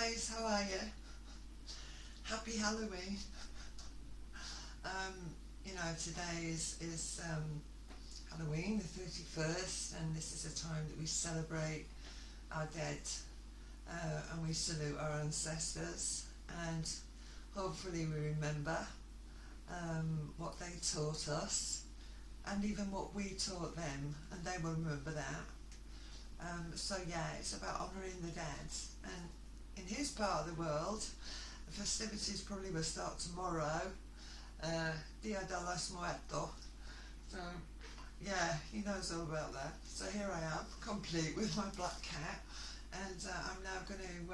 guys, how are you? Happy Halloween. Um, today is Halloween, the 31st, and this is a time that we celebrate our dead, and we salute our ancestors, and hopefully we remember what they taught us, and even what we taught them, and they will remember that. So yeah, it's about honouring the dead, and in his part of the world, the festivities probably will start tomorrow, Dia de los Muertos. So yeah, he knows all about that. So here I am, complete with my black cat, and I'm now going to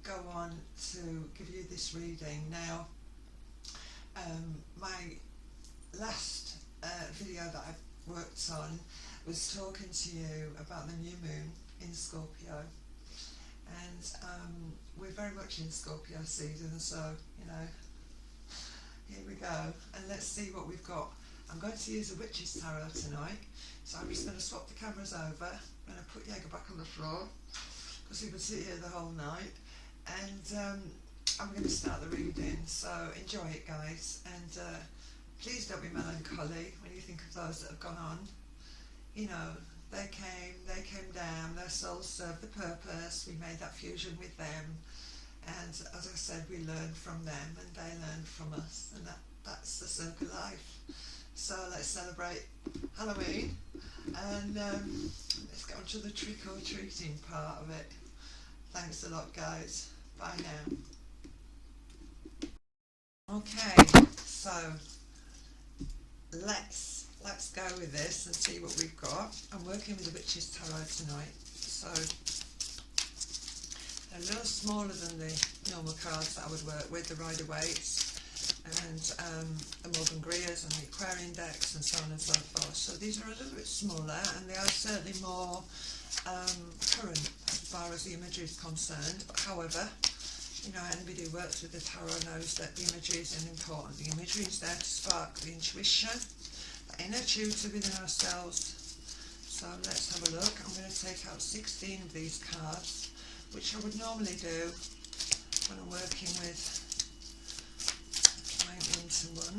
go on to give you this reading. Now, my last video that I worked on was talking to you about the new moon in Scorpio, and we're very much in Scorpio season, so here we go, and let's see what we've got. I'm going to use a witch's tarot tonight, so I'm just going to swap the cameras over. I'm going to put Jaeger back on the floor because he would sit here the whole night, and I'm going to start the reading, so enjoy it guys, and please don't be melancholy when you think of those that have gone on. They came down, their souls served the purpose, we made that fusion with them, and as I said, we learned from them and they learned from us, and that's the circle of life. So let's celebrate Halloween, and let's get on to the trick or treating part of it. Thanks a lot guys, bye now. Okay, so let's go with this and see what we've got. I'm working with the Witch's Tarot tonight, so they're a little smaller than the normal cards that I would work with, the Rider-Waite's and the Morgan Greers and the Aquarian decks and so on and so forth. So these are a little bit smaller, and they are certainly more current as far as the imagery is concerned. But however, anybody who works with the tarot knows that the imagery is important. The imagery is there to spark the intuition, the inner tutor within ourselves. So let's have a look. I'm going to take out 16 of these cards, which I would normally do when I'm working with a client one-to-one.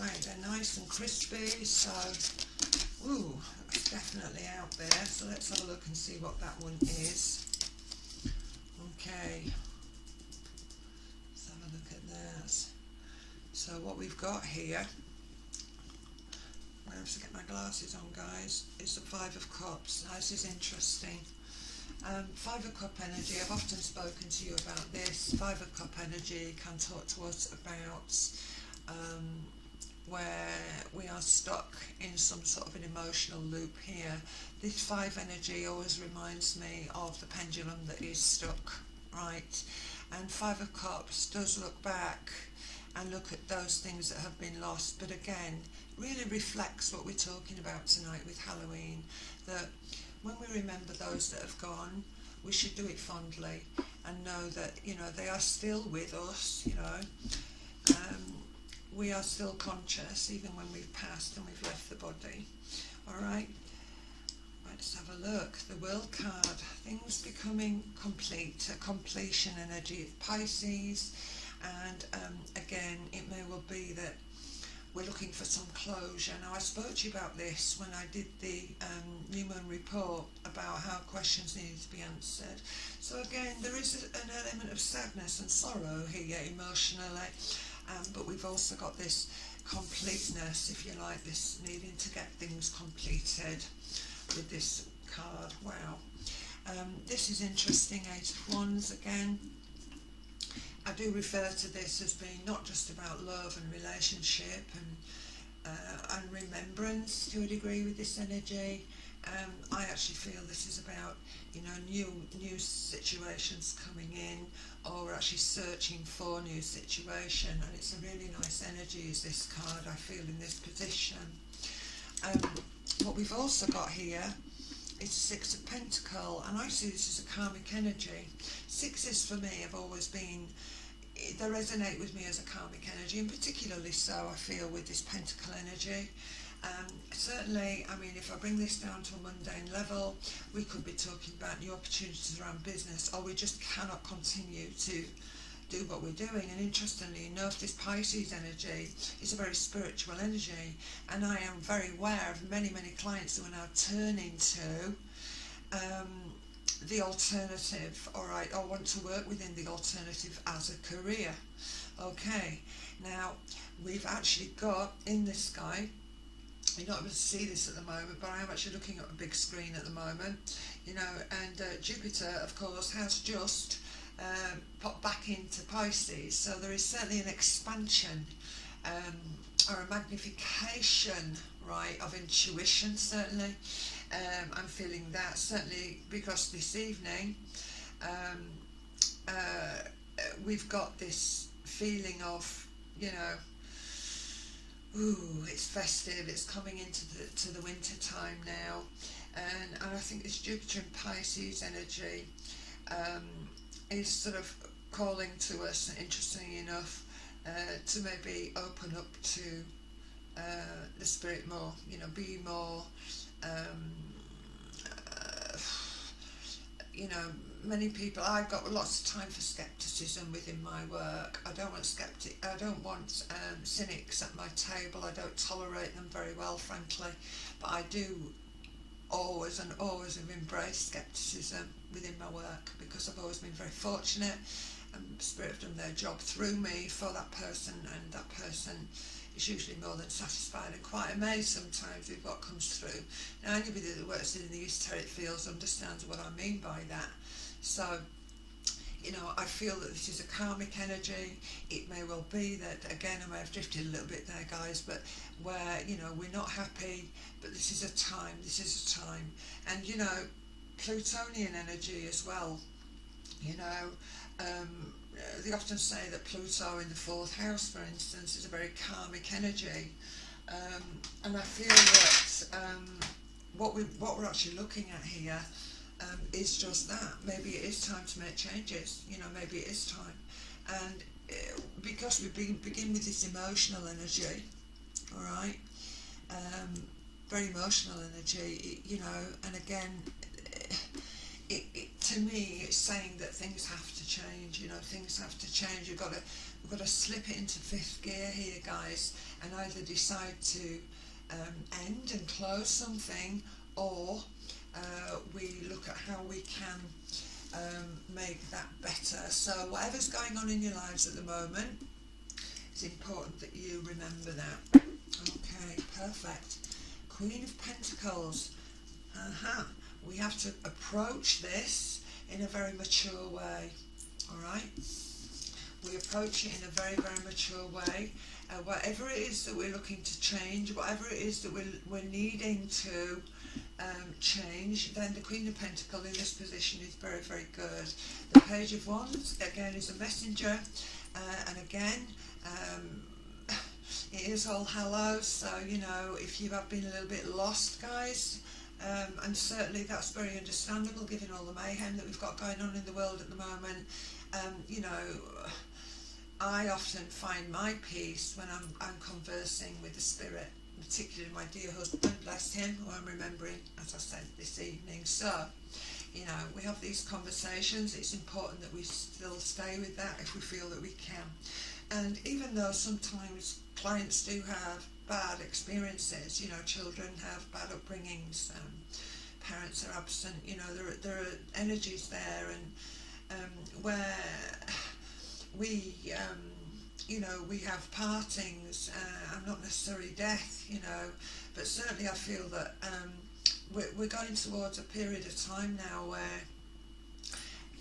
Right, they're nice and crispy, so ooh, that's definitely out there. So let's have a look and see what that one is. Okay, let's have a look at that. So what we've got here, I'm going to have to get my glasses on guys, is the Five of Cups. Now this is interesting. Five of Cup energy, I've often spoken to you about this. Five of Cup energy can talk to us about where we are stuck in some sort of an emotional loop here. This five energy always reminds me of the pendulum that is stuck, right? And Five of Cups does look back and look at those things that have been lost, but again, really reflects what we're talking about tonight with Halloween, that when we remember those that have gone, we should do it fondly and know that, they are still with us, we are still conscious even when we've passed and we've left the body. Alright, let's have a look. The World card, things becoming complete, a completion energy of Pisces, and again, it may well be that we're looking for some closure. Now I spoke to you about this when I did the New Moon report about how questions needed to be answered. So again, there is an element of sadness and sorrow here emotionally, but we've also got this completeness, if you like, this needing to get things completed with this card. Wow, this is interesting. Eight of Wands again. I do refer to this as being not just about love and relationship and remembrance to a degree with this energy. I actually feel this is about new situations coming in, or we're actually searching for new situation, and it's a really nice energy is this card I feel in this position. What we've also got here is Six of Pentacles, and I see this as a karmic energy. Sixes for me have always been, they resonate with me as a karmic energy, and particularly so I feel with this Pentacle energy. Certainly, I mean, if I bring this down to a mundane level, we could be talking about new opportunities around business, or we just cannot continue to do what we're doing. And interestingly enough, this Pisces energy is a very spiritual energy, and I am very aware of many clients who are now turning to the alternative, all right, or want to work within the alternative as a career. Okay, now we've actually got in the sky, you're not able to see this at the moment, but I am actually looking at a big screen at the moment, you know, and Jupiter, of course, has just popped back into Pisces, so there is certainly an expansion or a magnification, right, of intuition, certainly. I'm feeling that, certainly, because this evening we've got this feeling of, you know, ooh, it's festive, it's coming into the winter time now, and I think this Jupiter and Pisces energy is sort of calling to us, interestingly enough, to maybe open up to the spirit more, you know, be more, you know, many people, I've got lots of time for skepticism within my work. I don't want cynics at my table. I don't tolerate them very well, frankly, but I do always have embraced skepticism within my work, because I've always been very fortunate, and Spirit have done their job through me for that person, and that person is usually more than satisfied and quite amazed sometimes with what comes through. Now, anybody that works in the esoteric fields understands what I mean by that. So, you know, I feel that this is a karmic energy. It may well be that, again, I may have drifted a little bit there, guys, but where, you know, we're not happy, but this is a time, And, you know, Plutonian energy as well, you know, they often say that Pluto in the 4th house, for instance, is a very karmic energy, and I feel that what we're actually looking at here is just that. Maybe it is time to make changes, you know, maybe it is time. And because we begin with this emotional energy, all right, very emotional energy, you know, and again, to me, it's saying that things have to change, you know, things have to change. We've got to slip it into 5th gear here, guys, and either decide to end and close something, or we look at how we can make that better. So whatever's going on in your lives at the moment, it's important that you remember that. Okay, perfect. Queen of Pentacles. We have to approach this in a very mature way, all right? We approach it in a very mature way. Whatever it is that we're looking to change, whatever it is that we're needing to change, then the Queen of Pentacles in this position is very good. The Page of Wands, again, is a messenger, and again, it is All Hallows, so, you know, if you have been a little bit lost, guys, and certainly that's very understandable given all the mayhem that we've got going on in the world at the moment. You know, I often find my peace when I'm conversing with the spirit, particularly my dear husband, bless him, who I'm remembering, as I said, this evening. So, you know, we have these conversations. It's important that we still stay with that if we feel that we can. And even though sometimes clients do have bad experiences, you know, children have bad upbringings, parents are absent, you know, there are energies there, and where we, you know, we have partings, and not necessarily death, you know, but certainly I feel that we're going towards a period of time now where,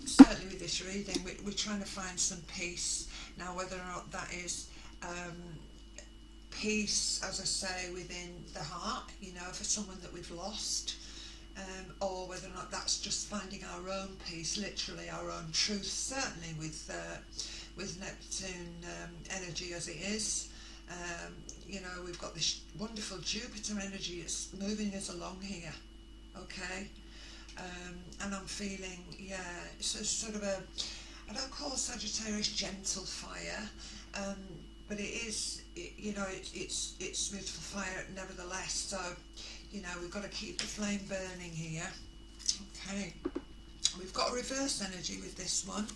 certainly with this reading, we're trying to find some peace. Now, whether or not that is peace, as I say, within the heart, you know, for someone that we've lost, or whether or not that's just finding our own peace, literally our own truth, certainly with Neptune energy as it is. You know, we've got this wonderful Jupiter energy that's moving us along here, okay? And I'm feeling, yeah, it's a sort of a, I don't call Sagittarius gentle fire, but it's beautiful fire nevertheless. So, we've got to keep the flame burning here. Okay, we've got a reverse energy with this one,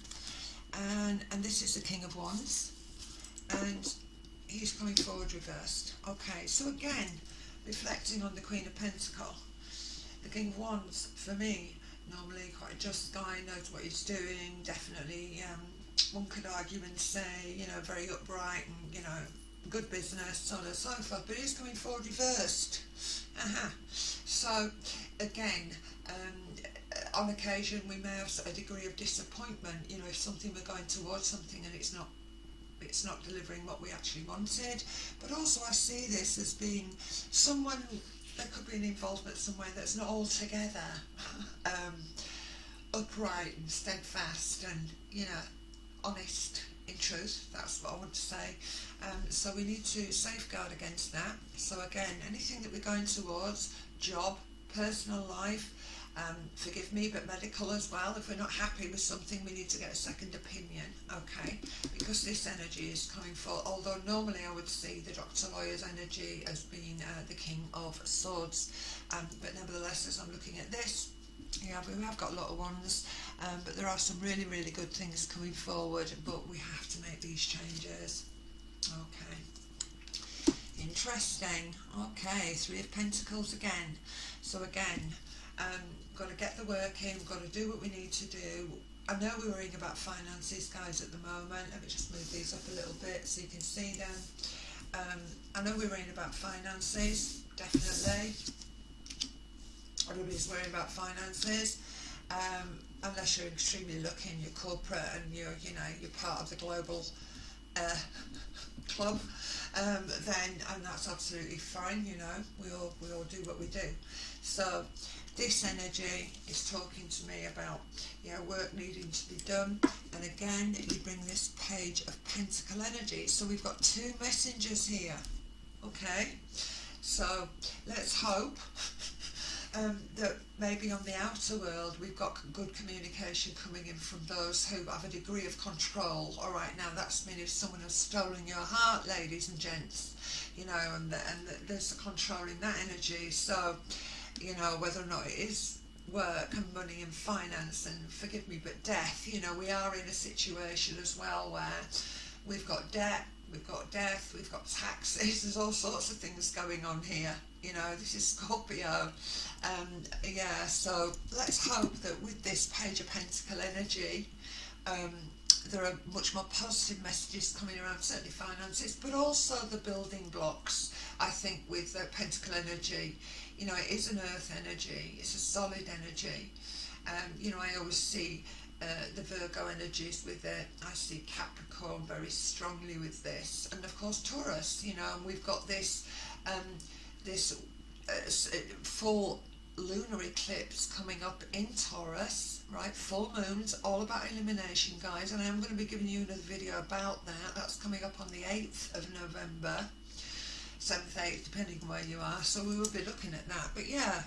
and this is the King of Wands, and he's coming forward reversed. Okay, so again, reflecting on the Queen of Pentacles, the King of Wands, for me, normally quite a just guy, knows what he's doing, definitely, one could argue and say, very upright and, good business, so on and so forth, but he's coming forward reversed. So, again, on occasion we may have a degree of disappointment, if something we're going towards something and it's not delivering what we actually wanted. But also I see this as being someone, there could be an involvement somewhere that's not altogether upright and steadfast and, honest in truth. That's what I want to say. So we need to safeguard against that. So again, anything that we're going towards, job, personal life, forgive me, but medical as well. If we're not happy with something, we need to get a second opinion, okay? Because this energy is coming forward, although normally I would see the Dr. Lawyer's energy as being the King of Swords. But nevertheless, as I'm looking at this, yeah, we have got a lot of ones, but there are some really, really good things coming forward, but we have to make these changes. Okay. Interesting. Okay, Three of Pentacles again. So again, got to get the work in, got to do what we need to do. I know we're worrying about finances, guys, at the moment. Let me just move these up a little bit so you can see them. I know we're worrying about finances, definitely. Everybody's worrying about finances. Unless you're extremely lucky and you're corporate and you're part of the global club, then, and that's absolutely fine, we all do what we do. So this energy is talking to me about work needing to be done, and again you bring this Page of Pentacle energy. So we've got two messengers here. Okay, so let's hope that maybe on the outer world we've got good communication coming in from those who have a degree of control. All right, now that's mean if someone has stolen your heart, ladies and gents, and there's a control in that energy. So, whether or not it is work and money and finance and, forgive me, but death, we are in a situation as well where we've got debt, we've got death, we've got taxes, there's all sorts of things going on here. This is Scorpio. So let's hope that with this Page of Pentacle energy, there are much more positive messages coming around, certainly finances, but also the building blocks. I think with the Pentacle energy, it is an earth energy, it's a solid energy. I always see the Virgo energies with it. I see Capricorn very strongly with this, and of course Taurus, and we've got this full lunar eclipse coming up in Taurus, right? Full moons, all about elimination, guys, and I am going to be giving you another video about that. That's coming up on the 8th of November, 7th, 8th, depending on where you are, so we will be looking at that. But yeah,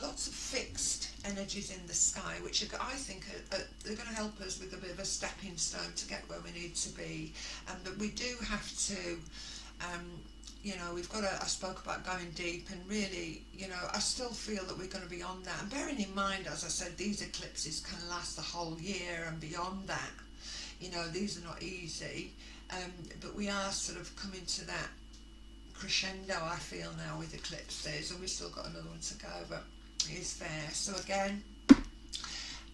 lots of fixed energies in the sky, which I think they're going to help us with a bit of a stepping stone to get where we need to be. But we do have to, we've got to, I spoke about going deep, and really, I still feel that we're going to be on that. And bearing in mind, as I said, these eclipses can last the whole year and beyond that. These are not easy, but we are sort of coming to that crescendo, I feel, now with eclipses, and we've still got another one to go, but it is fair. So again,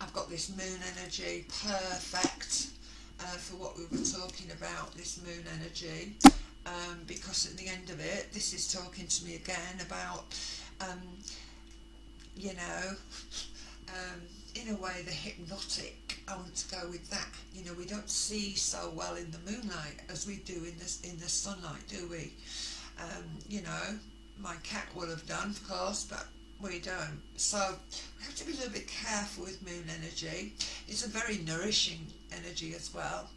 I've got this moon energy, perfect for what we were talking about, this moon energy, because at the end of it, this is talking to me again about, in a way, the hypnotic. I want to go with that. We don't see so well in the moonlight as we do in the sunlight, do we? My cat would have done, of course, but we don't. So we have to be a little bit careful with moon energy. It's a very nourishing energy as well.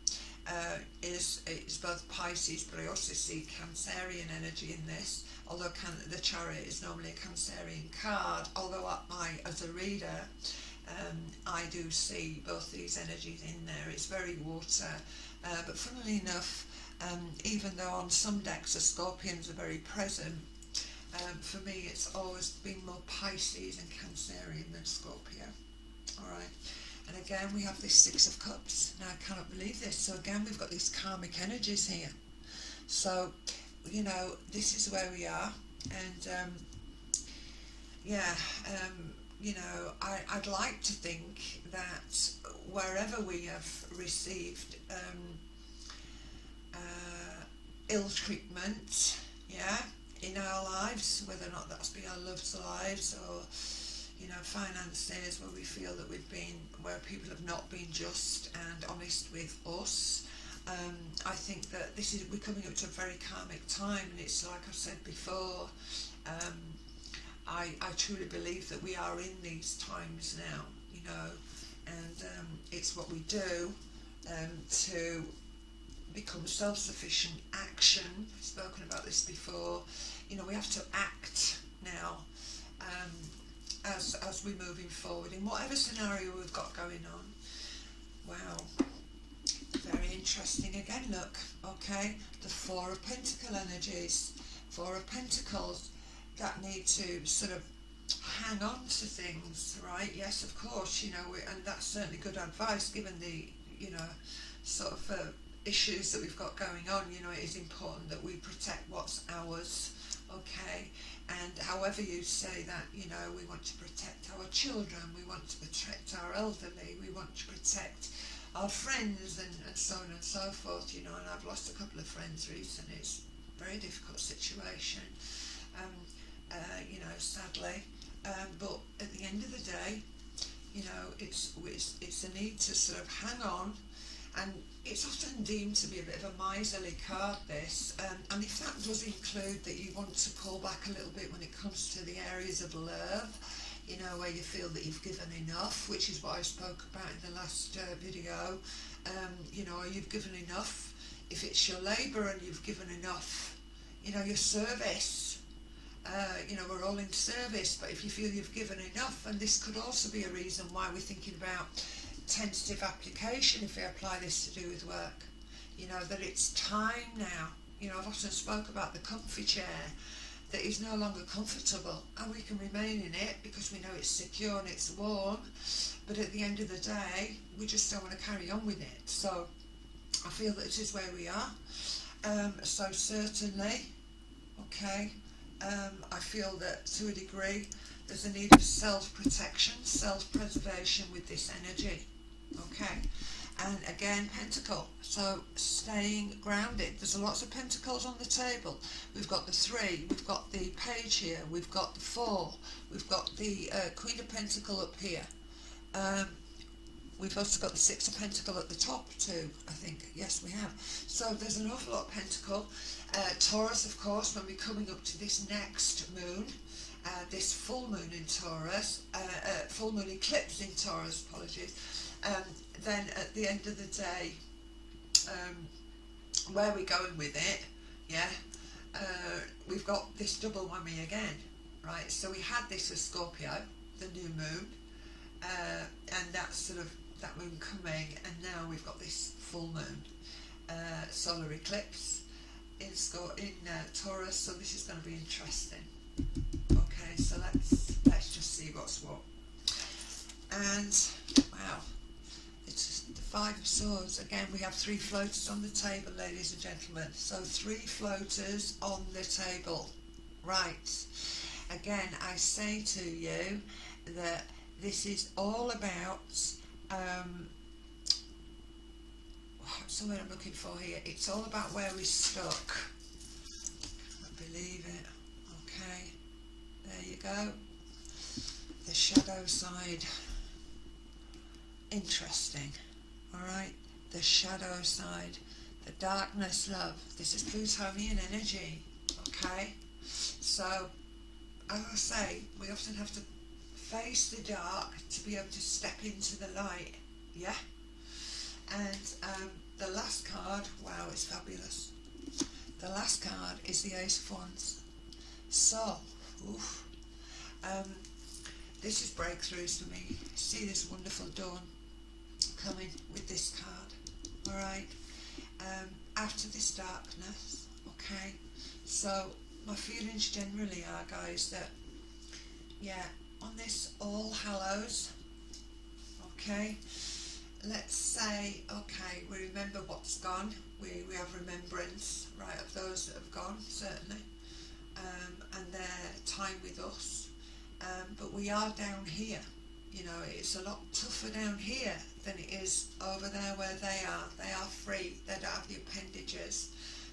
It's both Pisces, but I also see Cancerian energy in this, although the Chariot is normally a Cancerian card, although as a reader, I do see both these energies in there. It's very water, but funnily enough, Even though on some decks the scorpions are very present, for me it's always been more Pisces and Cancerian than Scorpio. Alright, and again we have this Six of Cups. Now I cannot believe this. So again we've got these karmic energies here. So, you know, this is where we are. And you know, I'd like to think that wherever we have received ill treatment, yeah, in our lives, whether or not that's been our loved lives or, you know, finances, where we feel that where people have not been just and honest with us. I think that we're coming up to a very karmic time, and it's like I've said before, I truly believe that we are in these times now, you know, and it's what we do to become self-sufficient. Action, I've spoken about this before, you know, we have to act now as we're moving forward in whatever scenario we've got going on. Wow, very interesting. Again, look, okay, the Four of Pentacle energies, Four of Pentacles, that need to sort of hang on to things, right? Yes, of course, you know, and that's certainly good advice given the, you know, sort of issues that we've got going on. You know, it is important that we protect what's ours, okay? And however you say that, you know, we want to protect our children, we want to protect our elderly, we want to protect our friends, and so on and so forth, you know. And I've lost a couple of friends recently. It's a very difficult situation, you know, sadly. But at the end of the day, you know, it's a need to sort of hang on, and it's often deemed to be a bit of a miserly card, this, and if that does include that you want to pull back a little bit when it comes to the areas of love, you know, where you feel that you've given enough, which is what I spoke about in the last video, you know, you've given enough. If it's your labour and you've given enough, you know, your service, you know, we're all in service, but if you feel you've given enough, and this could also be a reason why we're thinking about tentative application if we apply this to do with work, you know, that it's time now. You know, I've often spoke about the comfy chair that is no longer comfortable, and we can remain in it because we know it's secure and it's warm, but at the end of the day we just don't want to carry on with it. So I feel that it is where we are. So certainly, okay, I feel that to a degree there's a need of self-protection, self-preservation with this energy, okay? And again, Pentacle, so staying grounded. There's lots of Pentacles on the table. We've got the 3, we've got the Page here, we've got the 4, we've got the Queen of Pentacle up here. We've also got the 6 of Pentacle at the top too, I think. Yes, we have. So there's an awful lot of Pentacle. Taurus, of course, when we're coming up to this next moon, this full moon in Taurus, full moon eclipse in Taurus, apologies, then at the end of the day, where we're going with it, yeah, we've got this double whammy again, right? So we had this with Scorpio, the new moon, and that's sort of that moon coming, and now we've got this full moon, solar eclipse in Taurus. So this is going to be interesting. Okay, so let's just see what's what. And wow, it's the 5 of Swords. Again, we have 3 floaters on the table, ladies and gentlemen. So 3 floaters on the table. Right. Again, I say to you that this is all about what's the word I'm looking for here? It's all about where we're stuck. I believe it. Okay, there you go. The shadow side. Interesting. Alright, the shadow side. The darkness, love. This is Plutonian energy. Okay, so as I say, we often have to face the dark to be able to step into the light. Yeah. And the last card, wow, it's fabulous. The last card is the Ace of Wands. So, this is breakthroughs for me. See this wonderful dawn coming with this card. Alright. out of this darkness. Okay, so my feelings generally are, guys, that on this All Hallows, okay, let's say, okay, we remember what's gone, we have remembrance, right, of those that have gone, certainly, and their time with us, but we are down here. It's a lot tougher down here than it is over there where they are. They are free, they don't have the appendages,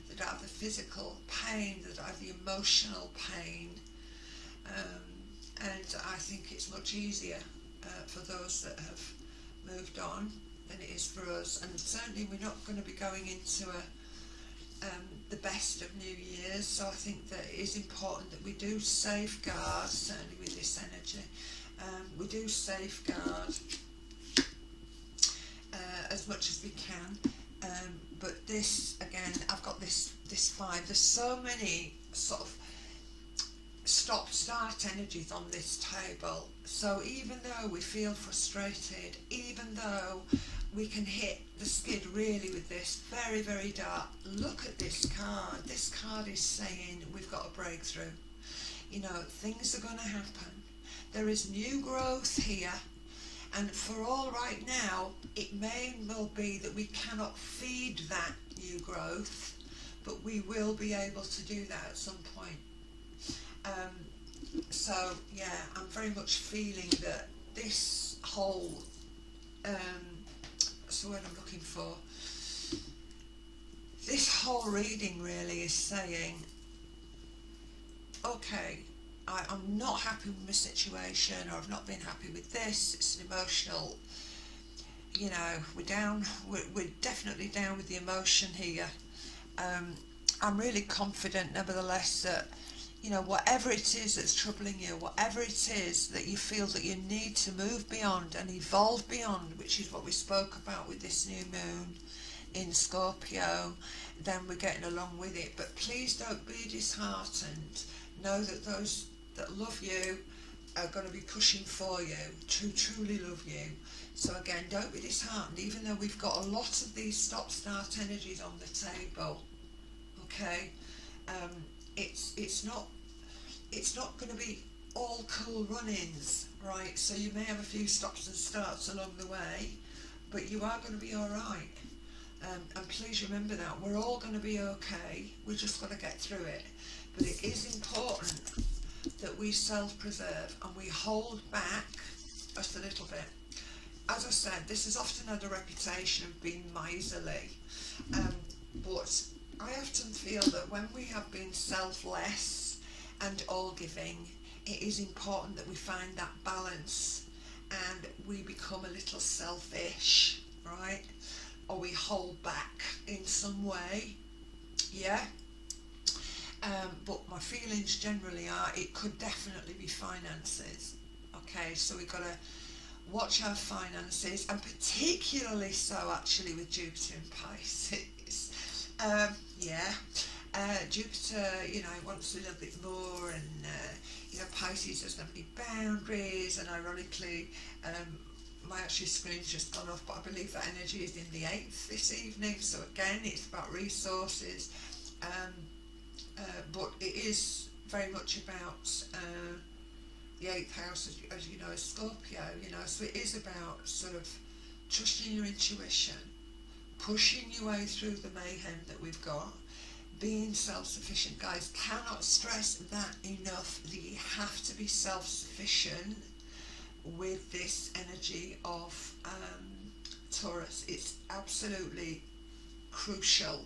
they don't have the physical pain, they don't have the emotional pain, and I think it's much easier for those that have moved on than it is for us. And certainly we're not going to be going into the best of New Year's, so I think that it is important that we do safeguard, certainly with this energy, we do safeguard as much as we can, but this, again, I've got this 5, there's so many sort of stop-start energies on this table. So even though we feel frustrated, even though we can hit the skid really with this, very, very dark, look at this card. This card is saying we've got a breakthrough. Things are going to happen. There is new growth here, and for all right now, it may well be that we cannot feed that new growth, but we will be able to do that at some point. So I'm very much feeling that this whole, what's the word I'm looking for? This whole reading really is saying, okay, I'm not happy with my situation, or I've not been happy with this. It's an emotional, we're down. We're definitely down with the emotion here. I'm really confident, nevertheless, that whatever it is that's troubling you, whatever it is that you feel that you need to move beyond and evolve beyond, which is what we spoke about with this new moon in Scorpio, then we're getting along with it. But please don't be disheartened. Know that those that love you are going to be pushing for you, to truly love you. So again, don't be disheartened, even though we've got a lot of these stop-start energies on the table. Okay, it's not going to be all cool run-ins, right? So you may have a few stops and starts along the way, but you are going to be all right. And please remember that we're all going to be okay. We're just going to get through it. But it is important that we self-preserve and we hold back just a little bit. As I said, this has often had a reputation of being miserly, but I often feel that when we have been selfless and all-giving, it is important that we find that balance and we become a little selfish, right? Or we hold back in some way, but my feelings generally are it could definitely be finances. Okay, so we've got to watch our finances, and particularly so actually with Jupiter and Pisces. Jupiter, wants a little bit more, and Pisces doesn't have any boundaries, and ironically, my actual screen's just gone off, but I believe that energy is in the 8th this evening, so again, it's about resources, but it is very much about the 8th house, as you know, is Scorpio, so it is about sort of trusting your intuition, pushing your way through the mayhem that we've got, being self-sufficient. Guys, cannot stress that enough, that you have to be self-sufficient with this energy of Taurus. It's absolutely crucial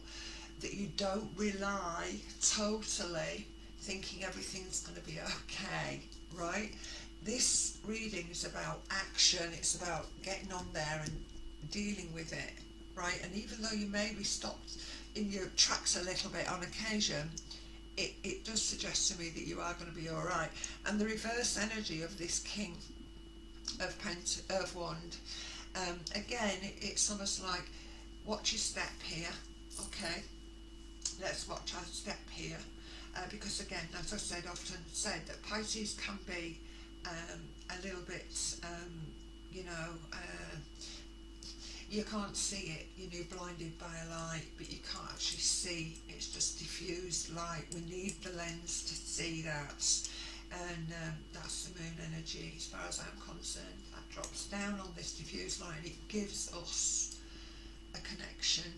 that you don't rely totally thinking everything's going to be okay, right? This reading is about action. It's about getting on there and dealing with it, right? And even though you may be stopped in your tracks a little bit on occasion, it does suggest to me that you are going to be all right. And the reverse energy of this King of Wand, again, it's almost like watch your step here. Okay, let's watch our step here, because again, as I said, often said that Pisces can be a little bit, you can't see it, you're blinded by a light, but you can't actually see, it's just diffused light. We need the lens to see that, and that's the moon energy as far as I'm concerned. That drops down on this diffused light and it gives us a connection,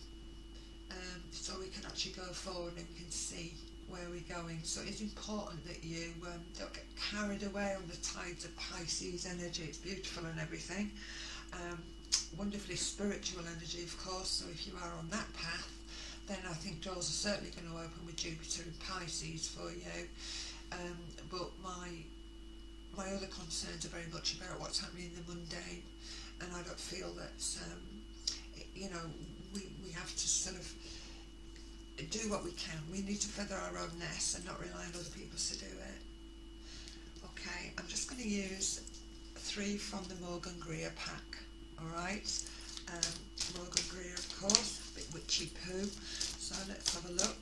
so we can actually go forward and we can see where we're going. So it's important that you don't get carried away on the tides of Pisces energy. It's beautiful and everything, wonderfully spiritual energy, of course. So if you are on that path, then I think doors are certainly going to open with Jupiter and Pisces for you. But my other concerns are very much about what's happening in the mundane, and I don't feel that we have to sort of do what we can. We need to feather our own nest and not rely on other people to do it. Okay, I'm just going to use 3 from the Morgan Greer pack. Alright, Morgan Greer, of course, a bit witchy poo. So let's have a look.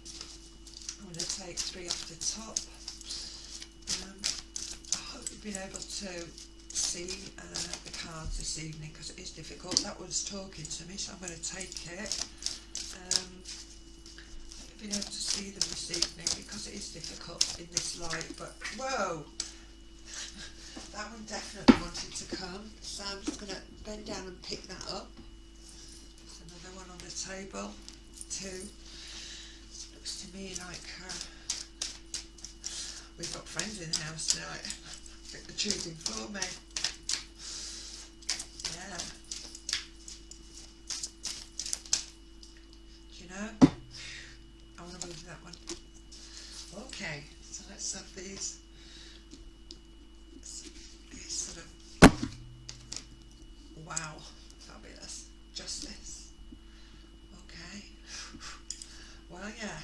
I'm going to take 3 off the top. I hope you've been able to see the cards this evening, because it is difficult. That was talking to me, so I'm going to take it. I've been able to see them this evening because it is difficult in this light, but whoa! That one definitely wanted to come, so I'm just going to bend down and pick that up. There's another one on the table, 2. It looks to me like we've got friends in the house tonight. I think they're choosing for me. Yeah. Do you know? I want to move that one. Okay, so let's have these sort of, wow, fabulous, justice. Okay, well, yeah,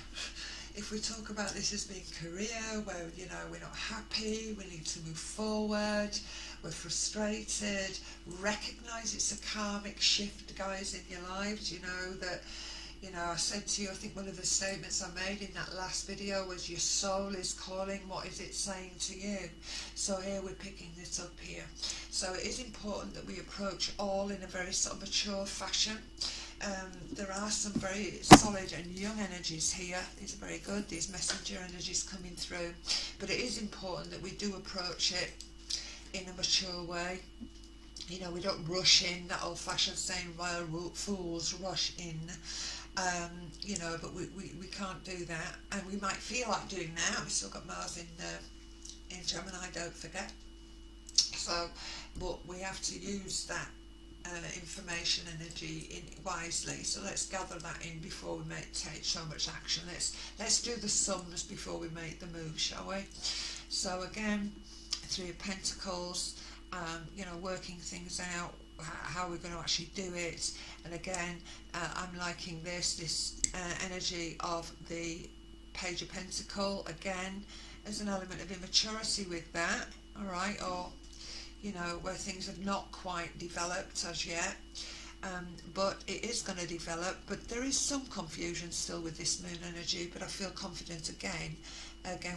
if we talk about this as being career, where, we're not happy, we need to move forward, we're frustrated, recognise it's a karmic shift, guys, in your lives, that, I said to you, I think one of the statements I made in that last video was your soul is calling, what is it saying to you? So here we're picking this up here. So it is important that we approach all in a very sort of mature fashion. There are some very solid and young energies here. These are very good, these messenger energies coming through. But it is important that we do approach it in a mature way. We don't rush in, that old-fashioned saying, while fools rush in. But we can't do that, and we might feel like doing that. We've still got Mars in Gemini, don't forget. So, but we have to use that information energy wisely. So let's gather that in before we take so much action. Let's do the sums before we make the move, shall we? So again, 3 of Pentacles. Working things out, how we're going to actually do it. And again, I'm liking this energy of the Page of Pentacle, again, as an element of immaturity with that, alright, or, where things have not quite developed as yet. But it is going to develop, but there is some confusion still with this moon energy, but I feel confident again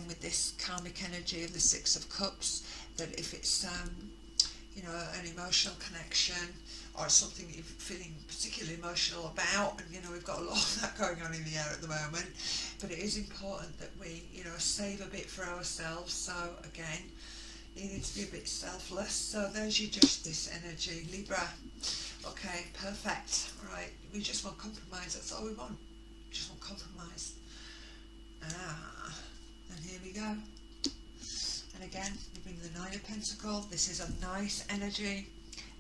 with this karmic energy of the 6 of Cups, that if it's an emotional connection or something that you're feeling particularly emotional about, and we've got a lot of that going on in the air at the moment, but it is important that we save a bit for ourselves. So again, needing to be a bit selfless. So there's your justice energy, Libra. Okay, perfect. Right, we just want compromise, that's all we want. We just want compromise. And here we go. And again, we bring the 9 of Pentacles. This is a nice energy.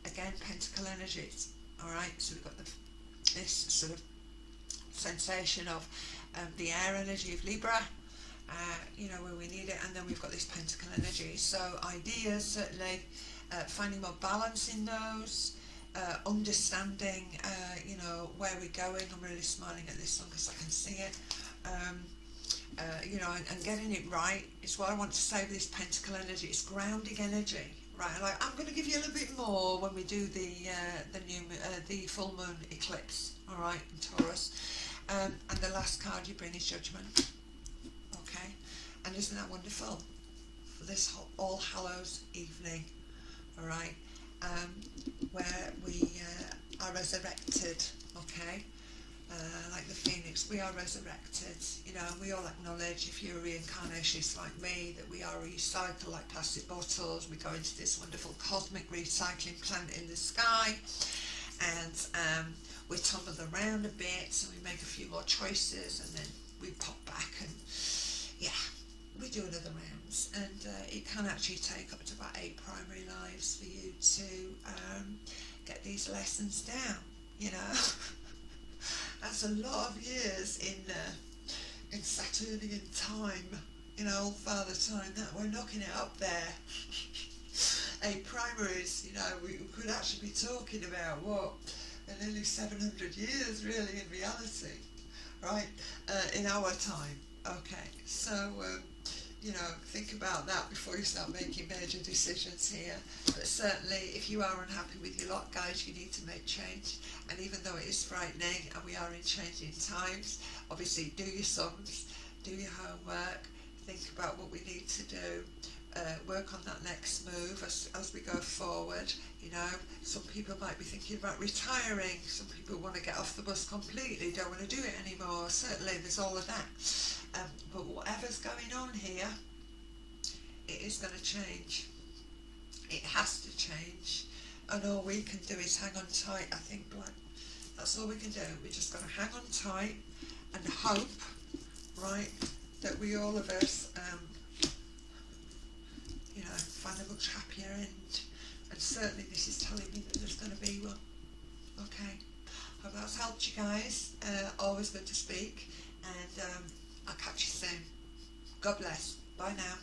Again, Pentacle energies. Alright, so we've got this sort of sensation of the air energy of Libra, where we need it, and then we've got this Pentacle energy. So ideas, certainly, finding more balance in those, understanding, where we're going. I'm really smiling at this one because I can see it. And getting it right is what I want to say with this Pentacle energy. It's grounding energy, right? Like, I'm going to give you a little bit more when we do the full moon eclipse, all right, in Taurus. And the last card you bring is Judgment, okay? And isn't that wonderful for this All Hallows evening, all right? Where we are resurrected, okay? Like the phoenix, we are resurrected, you know, and we all acknowledge, if you're a reincarnationist like me, that we are recycled like plastic bottles. We go into this wonderful cosmic recycling plant in the sky, and we tumble around a bit, so we make a few more choices, and then we pop back, and yeah, we do another rounds, and it can actually take up to about 8 primary lives for you to get these lessons down, you know. That's a lot of years in Saturnian time, you know, old father time, that we're knocking it up there. 8 primaries, you know, we could actually be talking about, what, nearly 700 years really in reality, right, in our time. Okay, so, you know, think about that before you start making major decisions here. But certainly, if you are unhappy with your lot, guys, you need to make change. And even though it is frightening and we are in changing times, obviously do your sums, do your homework, think about what we need to do, work on that next move as we go forward. You know, some people might be thinking about retiring, some people want to get off the bus completely, don't want to do it anymore. Certainly there's all of that. But whatever's going on here, it is going to change. It has to change. And all we can do is hang on tight, I think, like, that's all we can do. We're just going to hang on tight and hope, right, that we all of us, you know, find a much happier end. And certainly this is telling me that there's going to be one. Okay. Hope that's helped you guys. Always good to speak. And I'll catch you soon. God bless. Bye now.